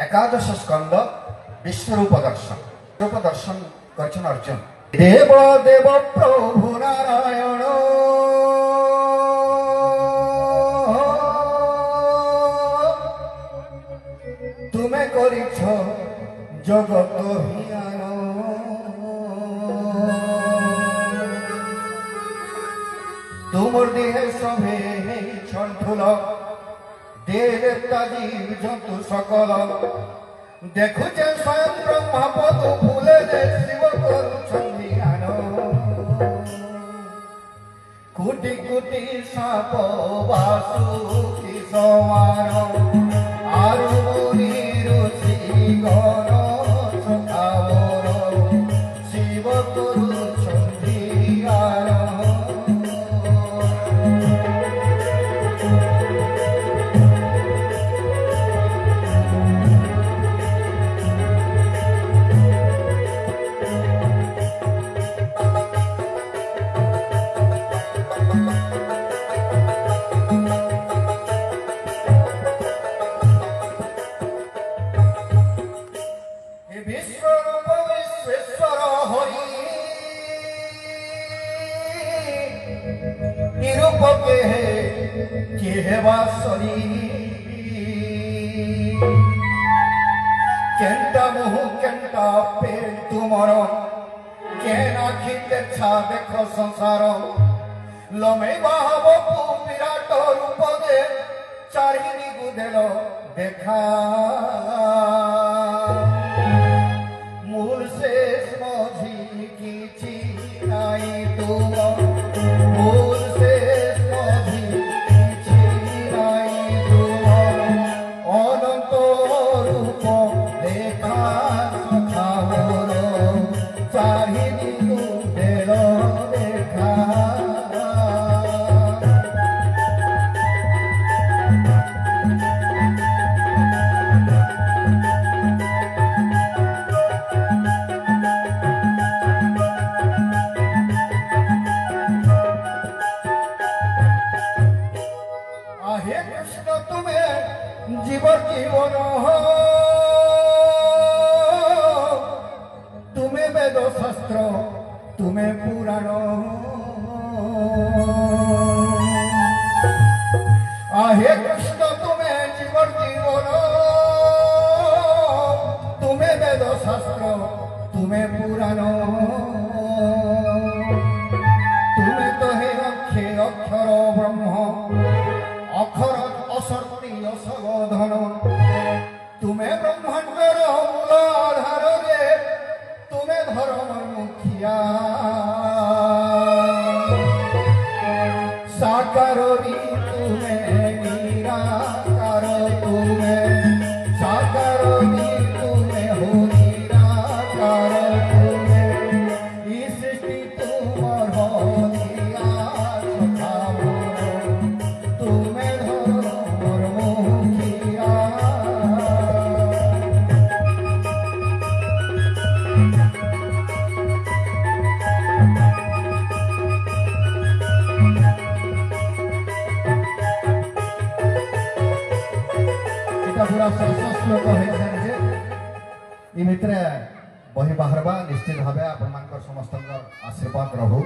एकादश स्कंद विश्वरूप दर्शन करछन अर्जुन। देव देव प्रभु नारायण तुमे करिछ जगत हियान तुमर देहे सभे छठुल देवता जीव जंतु सकल देखुचे स्वयं ब्रह्मा पदु फूले दे शिव करुछन्ति ध्यान कोटि कोटि साप वासुकी समान आरु मुनि ऋषि गण सखावर शिव करुछन्ति ध्यान। केंटा मुह केंटा पेट तुमर केन आखिते छा देख संसार लमे बाहब विराट रूप दे चारिनी गुदेल देखा मूल शेष मझी किछि नाई तुम मूल शेष मझी किछि नाई तुम अनंत रूप देखा सखावर चारिनी गुदेल देखा। हे कृष्ण तुम्हें जीव जीवन तुम्हें वेद शास्त्र तुम्हें पुराण हे कृष्ण तुम्हें जीव जीवन तुम्हें वेद शास्त्र तुम्हें पुराण तुम्हें तो हे अक्षे अक्षर ब्रह्म अक्षर असर्ति असगोधन तुम्हें ब्रह्मांडर मूल आधार रे तुम्हें धर्म मुखिया साकार भी तुम्हें निराकार तुम्हें साकार भी तुम्हें हो निराकार तुम्हें इस सृष्टि तुमर हो दिया तुम्हें धर्म मुखिया। पूरा श्लोक है बही बाहर निश्चित भाव आप समस्त आशीर्वाद रहू।